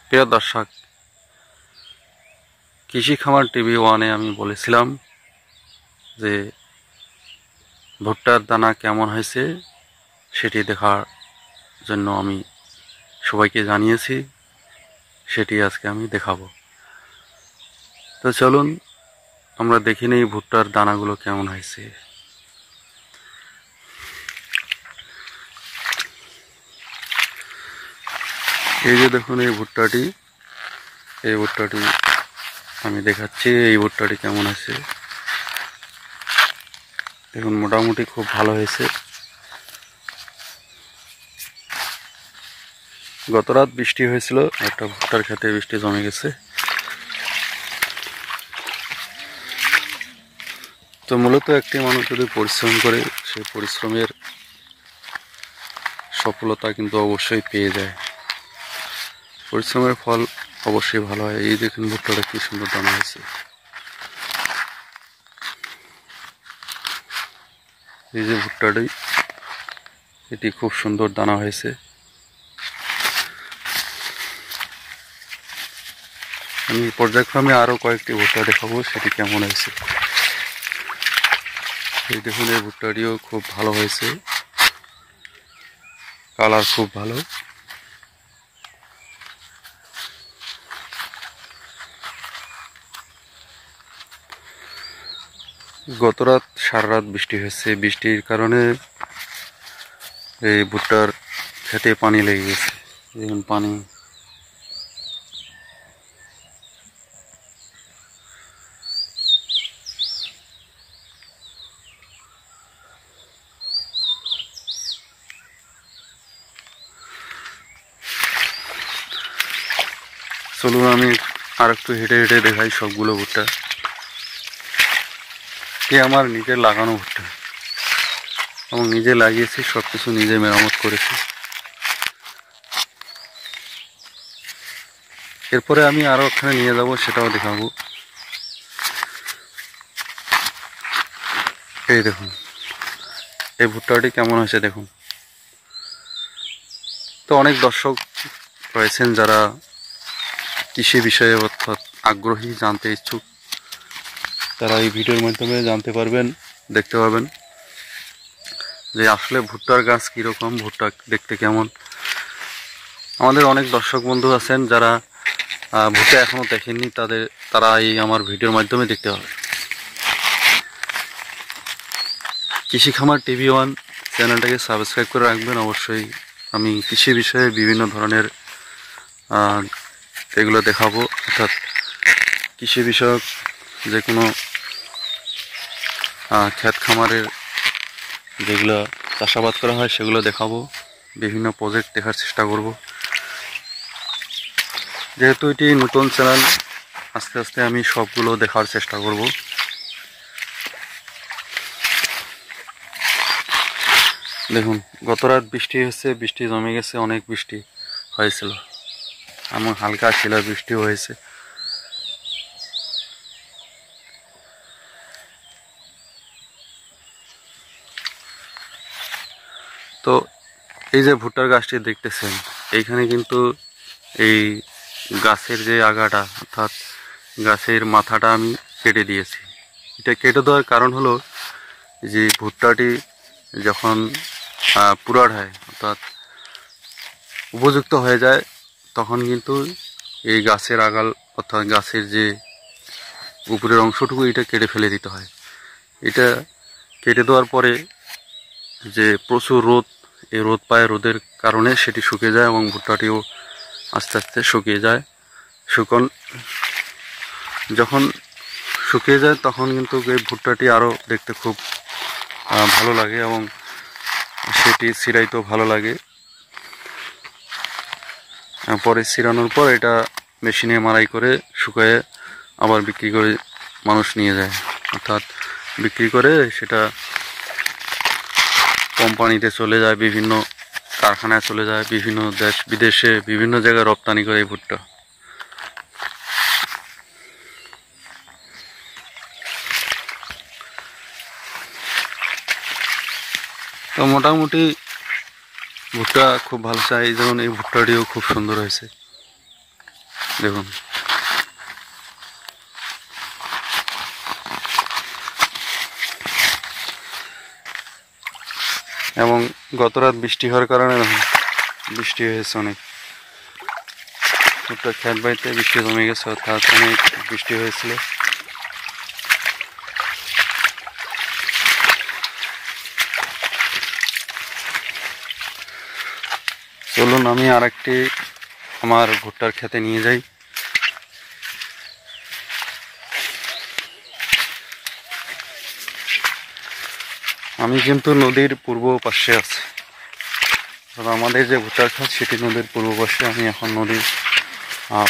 প্রিয় দর্শক, কৃষি খামার টিভি ওয়ানে আমি বলেছিলাম যে ভুট্টার দানা কেমন হয়েছে সেটি দেখার জন্য আমি সবাইকে জানিয়েছি, সেটি আজকে আমি দেখাবো। তো চলুন আমরা দেখে নেই ভুট্টার দানাগুলো কেমন হয়েছে। এই যে দেখুন এই ভুট্টাটি আমি দেখাচ্ছি। এই ভুট্টাটি কেমন আছে দেখুন, মোটামুটি খুব ভালো হয়েছে। গত রাত বৃষ্টি হয়েছিল, একটা ভুট্টার খেতে বৃষ্টি জমে গেছে। তো মূলত একটি মানুষ যদি পরিশ্রম করে, সেই পরিশ্রমের সফলতা কিন্তু অবশ্যই পেয়ে যায়। পরিশ্রমের ফল অবশ্যই ভালো হয়। এই দেখুন ভুট্টাটা কি সুন্দর দানা হয়েছে। এই যে ভুট্টাটি, এটি খুব সুন্দর দানা হয়েছে। আমি পর্যায়ক্রমে আরো কয়েকটি ভুট্টা দেখাবো সেটি কেমন হয়েছে। এই দেখুন এই ভুট্টাটিও খুব ভালো হয়েছে, কালার খুব ভালো। গত রাত সারা রাত বৃষ্টি হয়েছে, বৃষ্টির কারণে এই ভুট্টার খেতে পানি লেগে গেছে। দেখুন পানি, চলুন আমি আর একটু হেঁটে হেঁটে দেখাই সবগুলো ভুট্টা। এ আমার নিজের লাগানো ভুট্টা এবং নিজে লাগিয়েছি, সবকিছু নিজে মেরামত করেছি। এরপরে আমি আরো ওখানে নিয়ে যাব, সেটাও দেখাবো। এই দেখুন এই ভুট্টাটি কেমন হয়েছে দেখুন। তো অনেক দর্শক রয়েছেন যারা কৃষি বিষয়ে অর্থাৎ আগ্রহী, জানতে ইচ্ছুক, তারা এই ভিডিওর মাধ্যমে জানতে পারবেন, দেখতে পাবেন যে আসলে ভুট্টার গাছ কীরকম, ভুট্টা দেখতে কেমন। আমাদের অনেক দর্শক বন্ধু আছেন যারা ভুট্টা এখনো দেখেননি, তারা এই আমার ভিডিওর মাধ্যমে দেখতে পাবে। কৃষি খামার টিভি ওয়ান চ্যানেলটাকে সাবস্ক্রাইব করে রাখবেন অবশ্যই। আমি কৃষি বিষয়ে বিভিন্ন ধরনের এগুলো দেখাবো, অর্থাৎ কৃষি বিষয়ক যে কোনো ক্ষেত খামারের যেগুলো চাষাবাদ করা হয় সেগুলো দেখাবো, বিভিন্ন প্রজেক্ট দেখার চেষ্টা করব। যেহেতু এটি নতুন চ্যানেল, আস্তে আস্তে আমি সবগুলো দেখার চেষ্টা করব। দেখুন গত রাত বৃষ্টি হয়েছে, বৃষ্টি জমে গেছে, অনেক বৃষ্টি হয়েছিল, এমন হালকা শিলা বৃষ্টিও হয়েছে। তো এই যে ভুট্টার গাছটি দেখতেছেন, এইখানে কিন্তু এই গাছের যে আগাটা অর্থাৎ গাছের মাথাটা আমি কেটে দিয়েছি। এটা কেটে দেওয়ার কারণ হলো যে ভুট্টাটি যখন পুরাট হয় অর্থাৎ উপযুক্ত হয়ে যায়, তখন কিন্তু এই গাছের আগাল অর্থাৎ গাছের যে উপরের অংশটুকু এটা কেটে ফেলে দিতে হয়। এটা কেটে দেওয়ার পরে যে প্রচুর রোদ, এই রোদ পায়, রোদের কারণে সেটি শুকিয়ে যায় এবং ভুট্টাটিও আস্তে আস্তে শুকিয়ে যায়। যখন শুকিয়ে যায় তখন কিন্তু এই ভুট্টাটি আরও দেখতে খুব ভালো লাগে এবং সেটি ছিঁড়াইতেও ভালো লাগে। পরে ছিঁড়ানোর পর এটা মেশিনে মাড়াই করে শুকিয়ে আবার বিক্রি করে মানুষ নিয়ে যায়, অর্থাৎ বিক্রি করে সেটা কোম্পানিতে চলে যায়, বিভিন্ন কারখানায় চলে যায়, বিভিন্ন দেশ বিদেশে বিভিন্ন জায়গায় রপ্তানি করে এই ভুট্টা। তো মোটামুটি ভুট্টা খুব ভালো চাই, যেমন এই ভুট্টাটিও খুব সুন্দর হয়েছে। দেখুন এবং গত রাত বৃষ্টি হওয়ার কারণে দেখুন বৃষ্টি হয়েছে অনেক, ভুট্টার ক্ষেত বাড়িতে বৃষ্টি জমে গেছে, অর্থাৎ অনেক বৃষ্টি হয়েছিল। চলুন আমি আরেকটি আমার ভুট্টার ক্ষেতে নিয়ে যাই। আমি কিন্তু নদীর পূর্ব পাশে আছি, আমাদের যে ভুট্টার ক্ষেত সেটি নদীর পূর্ব পাশে। আমি এখন নদীর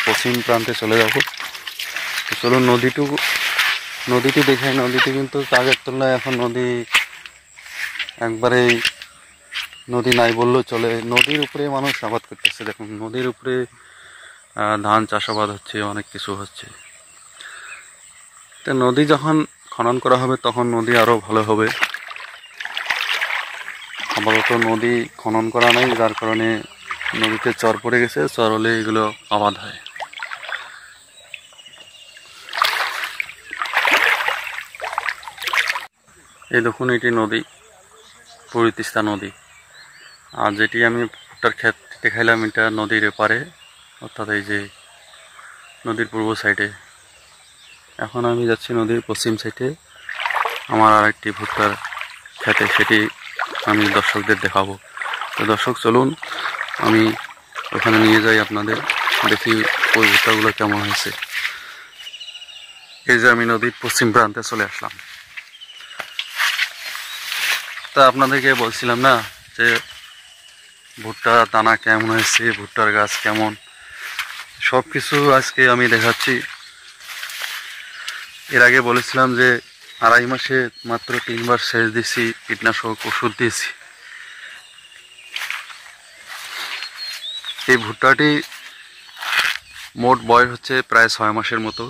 পশ্চিম প্রান্তে চলে যাব। তো চলুন নদীটি দেখাই। নদীটি কিন্তু আগের তুলনায় এখন নদী একবারেই নদী নাই বললেও চলে। নদীর উপরে মানুষ আবাদ করতেছে, দেখুন নদীর উপরে ধান চাষাবাদ হচ্ছে, অনেক কিছু হচ্ছে। তো নদী যখন খনন করা হবে তখন নদী আরো ভালো হবে। আপাতত নদী খনন করা নাই, যার কারণে নদীতে চর পড়ে গেছে, চর হলে এগুলো আবাদ হয়। এই দেখুন এটি নদী, পরিতিস্তা নদী। আর যেটি আমি ভুট্টার ক্ষেত দেখাইলাম এটা নদীর এপারে, অর্থাৎ এই যে নদীর পূর্ব সাইডে। এখন আমি যাচ্ছি নদীর পশ্চিম সাইডে আমার আরেকটি ভুট্টার ক্ষেতে, সেটি আমি দর্শকদের দেখাবো। তো দর্শক চলুন আমি ওখানে নিয়ে যাই আপনাদের, দেখি ওই ভুট্টাগুলো কেমন হয়েছে। এই যে আমি নদীর পশ্চিম প্রান্তে চলে আসলাম। তা আপনাদেরকে বলছিলাম না যে ভুট্টার দানা কেমন হয়েছে, ভুট্টার গাছ কেমন, সব কিছু আজকে আমি দেখাচ্ছি। এর আগে বলেছিলাম যে 2.5 মাসে মাত্র 3 বার সেচ দিয়েছি, কীটনাশক ওষুধ দিয়েছি। এই ভুট্টাটি মোট বয়স হচ্ছে প্রায় 6 মাসের মতো।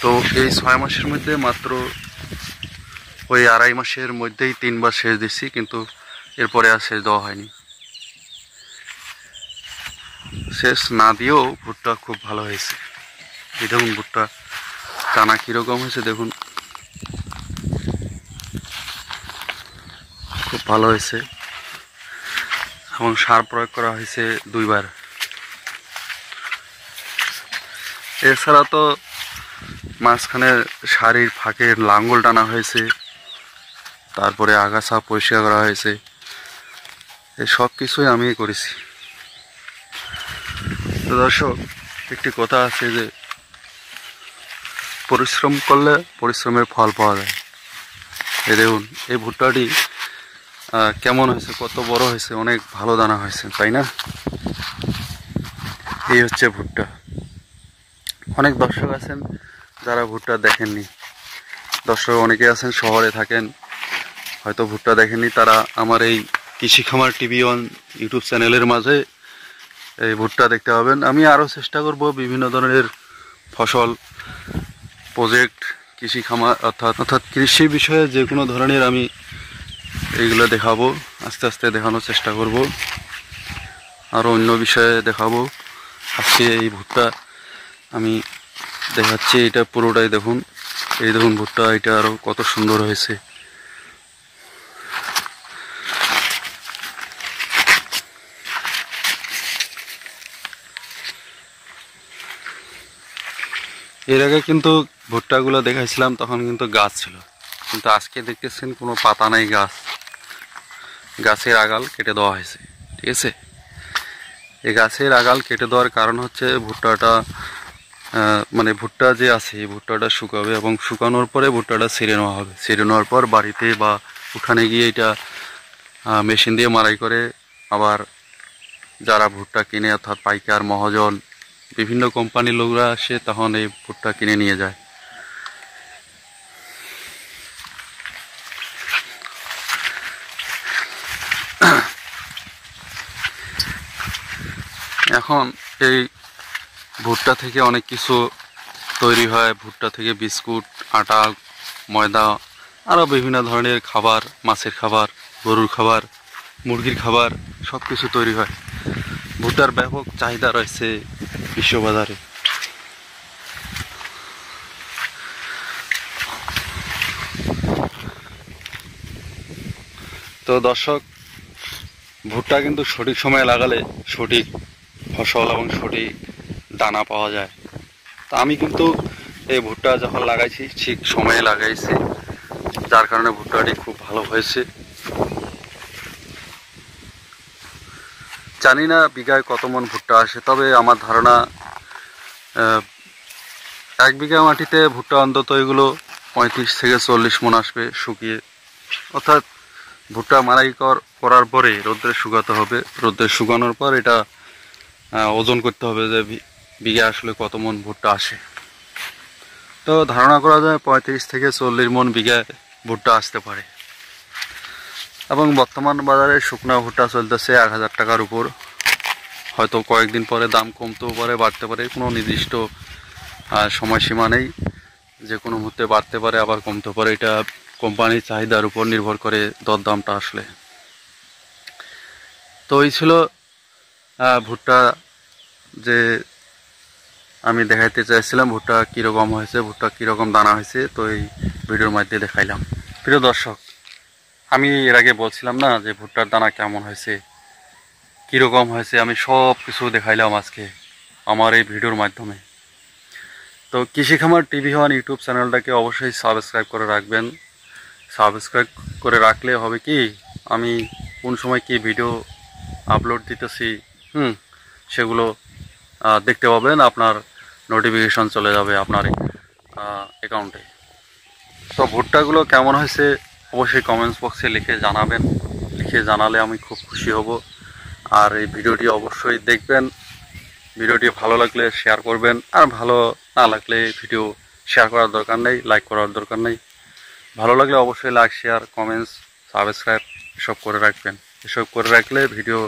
তো এই 6 মাসের মধ্যে মাত্র ওই 2.5 মাসের মধ্যেই 3 বার সেচ দিচ্ছি, কিন্তু এরপরে আর সেচ দেওয়া হয়নি। সেচ না দিয়েও ভুট্টা খুব ভালো হয়েছে। এই দেখুন ভুট্টা দানা কীরকম হয়েছে, দেখুন খুব ভালো হয়েছে। এবং সার প্রয়োগ করা হয়েছে 2 বার। এছাড়া তো মাঝখানে সারির ফাঁকে লাঙ্গল টানা হয়েছে, তারপরে আগাছা পরিষ্কার করা হয়েছে। এই সব কিছুই আমি করেছি। তো দর্শক একটি কথা আছে যে পরিশ্রম করলে পরিশ্রমের ফল পাওয়া যায়। এই দেখুন এই ভুট্টাটি কেমন হয়েছে, কত বড় হয়েছে, অনেক ভালো দানা হয়েছে, তাই না? এই হচ্ছে ভুট্টা। অনেক দর্শক আছেন যারা ভুট্টা দেখেননি, দর্শক অনেকে আছেন শহরে থাকেন, হয়তো ভুট্টা দেখেননি। তারা আমার এই কৃষি খামার টিভি ওয়ান ইউটিউব চ্যানেলের মাঝে এই ভুট্টা দেখতে পাবেন। আমি আরও চেষ্টা করব বিভিন্ন ধরনের ফসল, প্রজেক্ট, কৃষি খামার অর্থাৎ কৃষি বিষয়ে যে কোনো ধরনের আমি এইগুলো দেখাবো, আস্তে আস্তে দেখানোর চেষ্টা করব। আরও অন্য বিষয়ে দেখাবো। আজকে এই ভুট্টা আমি দেখাচ্ছি, এটা পুরোটাই দেখুন। এই দেখুন ভুট্টা, এটা আরও কত সুন্দর হয়েছে। এর আগে কিন্তু ভুট্টাগুলো দেখাইছিলাম তখন কিন্তু গাছ ছিল, কিন্তু আজকে দেখতেছেন কোনো পাতা নাই, গাছের আগাল কেটে দেওয়া হয়েছে। ঠিক আছে, এই গাছের আগাল কেটে দেওয়ার কারণ হচ্ছে ভুট্টাটা মানে ভুট্টা যে আছে এই ভুট্টাটা শুকাবে এবং শুকানোর পরে ভুট্টাটা ছিঁড়ে নেওয়া হবে। ছিঁড়ে নেওয়ার পর বাড়িতে বা উঠানে গিয়ে এটা মেশিন দিয়ে মাড়াই করে আবার যারা ভুট্টা কিনে অর্থাৎ পাইকার, মহাজন, বিভিন্ন কোম্পানির লোকরা আসে তখন এই ভুট্টা কিনে নিয়ে যায়। এখন এই ভুট্টা থেকে অনেক কিছু তৈরি হয়। ভুট্টা থেকে বিস্কুট, আটা, ময়দা, আরও বিভিন্ন ধরনের খাবার, মাছের খাবার, গরুর খাবার, মুরগির খাবার, সব কিছু তৈরি হয়। ভুট্টার ব্যাপক চাহিদা রয়েছে বিশ্ববাজারে। তো দর্শক, ভুট্টা কিন্তু সঠিক সময়ে লাগালে সঠিক ফসল এবং সঠিক দানা পাওয়া যায়। তা আমি কিন্তু এই ভুট্টা যখন লাগাইছি ঠিক সময়ে লাগাইছি, যার কারণে ভুট্টাটি খুব ভালো হয়েছে। জানি না বিঘায় কত মন ভুট্টা আসে, তবে আমার ধারণা 1 বিঘা মাটিতে ভুট্টা অন্তত এগুলো 35 থেকে 40 মন আসবে শুকিয়ে। অর্থাৎ ভুট্টা মাড়াই করার পরে রোদ্রে শুকাতে হবে, রোদ্রে শুকানোর পর এটা ওজন করতে হবে যে বিঘা আসলে কত মন ভুট্টা আসে। তো ধারণা করা যায় 35 থেকে 40 মন বিঘায় ভুট্টা আসতে পারে। এবং বর্তমান বাজারে শুকনা ভুট্টা চলতেছে 1000 টাকার উপর। হয়তো কয়েকদিন পরে দাম কমতেও পারে, বাড়তে পারে, কোনো নির্দিষ্ট সময়সীমা নেই। যে কোনো মুহূর্তে বাড়তে পারে, আবার কমতে পারে। এটা কোম্পানির চাহিদার উপর নির্ভর করে দরদামটা আসলে। তো এই ছিল ভুট্টা যে আমি দেখাইতে চাইছিলাম, ভুট্টা কীরকম হয়েছে, ভুট্টা কীরকম দানা হয়েছে, তো এই ভিডিওর মধ্যে দেখাইলাম। প্রিয় দর্শক, আমি এর আগে বলছিলাম না যে ভুট্টার দানা কেমন হয়েছে, কীরকম হয়েছে, আমি সব কিছু দেখাইলাম আজকে আমার এই ভিডিওর মাধ্যমে। তো কৃষি খামার TV1 ইউটিউব চ্যানেলটাকে অবশ্যই সাবস্ক্রাইব করে রাখবেন। সাবস্ক্রাইব করে রাখলে হবে কি, আমি কোন সময় কি ভিডিও আপলোড দিতেছি সেগুলো দেখতে পাবেন, আপনার নোটিফিকেশন চলে যাবে আপনার অ্যাকাউন্টে। তো ভুট্টাগুলো কেমন হয়েছে অবশ্যই কমেন্টস বক্সে লিখে জানাবেন। লিখে জানালে আমি খুব খুশি হব। আর এই ভিডিওটি অবশ্যই দেখবেন। ভিডিওটি ভালো লাগলে শেয়ার করবেন, আর ভালো না লাগলে ভিডিও শেয়ার করার দরকার নেই, লাইক করার দরকার নেই। ভালো লাগলে অবশ্যই লাইক, শেয়ার, কমেন্টস, সাবস্ক্রাইব এসব করে রাখবেন। এসব করে রাখলে ভিডিও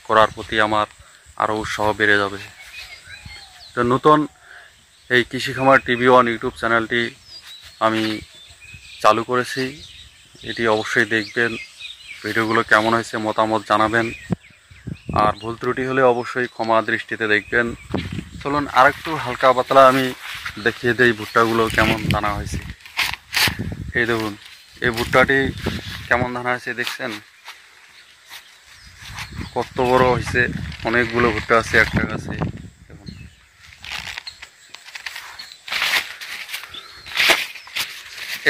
করার প্রতি আমার আরও উৎসাহ বেড়ে যাবে। তো নতুন এই কৃষি খামার TV1 ইউটিউব চ্যানেলটি আমি চালু করেছি, এটি অবশ্যই দেখবেন। ভিডিওগুলো কেমন হয়েছে মতামত জানাবেন, আর ভুল ত্রুটি হলে অবশ্যই ক্ষমা দৃষ্টিতে দেখবেন। চলুন আরেকটু হালকা পাতলা আমি দেখিয়ে দেই ভুট্টাগুলো কেমন দানা হয়েছে। এই দেখুন, এই ভুট্টাটি কেমন দানা হয়েছে দেখছেন, কত বড় হয়েছে। অনেকগুলো ভুট্টা আছে একটা গাছে। দেখুন,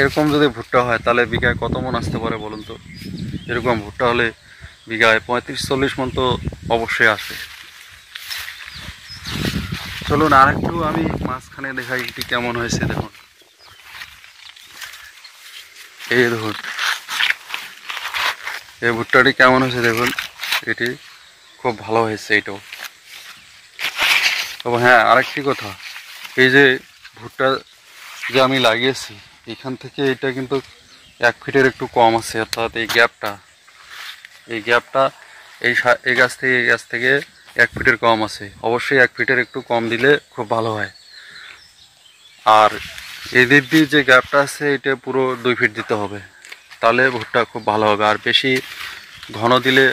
এরকম যদি ভুট্টা হয় তাহলে বিঘায় কত মন আসতে পারে বলুন তো। এরকম ভুট্টা হলে বিঘায় 35-40 মন তো অবশ্যই আসে। চলুন আরেকটু আমি মাঝখানে দেখাই এটি কেমন হয়েছে। দেখুন, এই দেখুন এই ভুট্টাটি কেমন হয়েছে দেখুন, এটি খুব ভালো হয়েছে এটাও। তবে হ্যাঁ, আরেকটি কথা, এই যে ভুট্টা যে আমি লাগিয়েছি এখান থেকে এটা কিন্তু 1 ফিটের একটু কম আছে। অর্থাৎ এই গ্যাপটা এই গাছ থেকে 1 ফিটের কম আছে। অবশ্যই 1 ফিটের একটু কম দিলে খুব ভালো হয়। আর এই দিক দিয়ে যে গ্যাপটা আছে এটা পুরো 2 ফিট দিতে হবে, তাহলে ভুট্টা খুব ভালো হবে। আর বেশি ঘন দিলে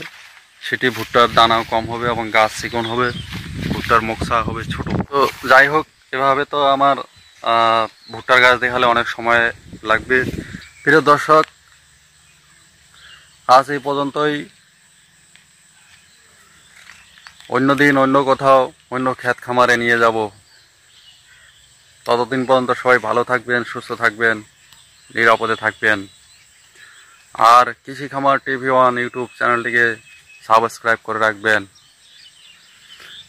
সেটি ভুট্টার দানাও কম হবে এবং গাছ চিকন হবে, ভুট্টার মোকসা হবে ছোট। তো যাই হোক, এভাবে তো আমার ভুট্টার গাছ দেখালে অনেক সময় লাগবে। প্রিয় দর্শক, আজ এই পর্যন্তই। অন্য দিন অন্য কোথাও অন্য ক্ষেত খামারে নিয়ে যাব। ততদিন পর্যন্ত সবাই ভালো থাকবেন, সুস্থ থাকবেন, নিরাপদে থাকবেন। আর কৃষি খামার TV1 ইউটিউব চ্যানেলটিকে সাবস্ক্রাইব করে রাখবেন।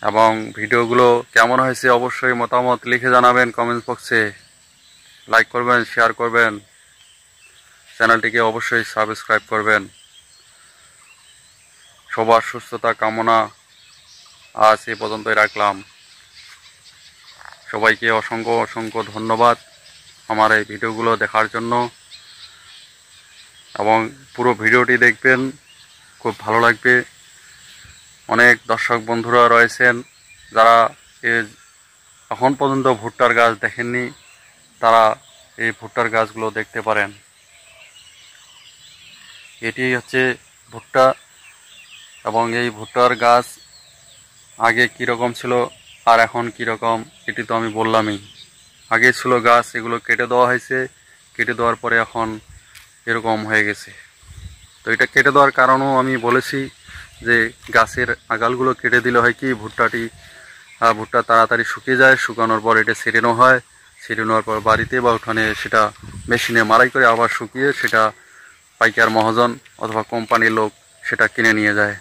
এবং ভিডিওগুলো কেমন হয়েছে অবশ্যই মতামত লিখে জানাবেন কমেন্টস বক্সে। লাইক করবেন, শেয়ার করবেন, চ্যানেলটিকে অবশ্যই সাবস্ক্রাইব করবেন। সবার সুস্থতা কামনা, আজ এই পর্যন্তই রাখলাম। সবাইকে অসংখ্য অসংখ্য ধন্যবাদ আমার এই ভিডিওগুলো দেখার জন্য। এবং পুরো ভিডিওটি দেখবেন, খুব ভালো লাগবে। অনেক দর্শক বন্ধুরা রয়েছেন যারা এখন পর্যন্ত ভুট্টার গাছ দেখেননি, তারা এই ভুট্টার গাছগুলো দেখতে পারেন। এটি হচ্ছে ভুট্টা, এবং এই ভুট্টার গাছ আগে কীরকম ছিল আর এখন কীরকম এটি তো আমি বললামই। আগে ছিল গাছ, এগুলো কেটে দেওয়া হয়েছে, কেটে দেওয়ার পরে এখন এরকম হয়ে গেছে। তো এটা কেটে দেওয়ার কারণও আমি বলেছি যে গাছের আগালগুলো কেটে দিলে হয় কি ভুট্টা তাড়াতাড়ি শুকিয়ে যায়, শুকানোর পর এটা ছেড়ে হয়, ছেড়ে নেওয়ার পর বাড়িতে বা উঠানে সেটা মেশিনে মাড়াই করে আবার শুকিয়ে সেটা পাইকার মহাজন অথবা কোম্পানির লোক সেটা কিনে নিয়ে যায়।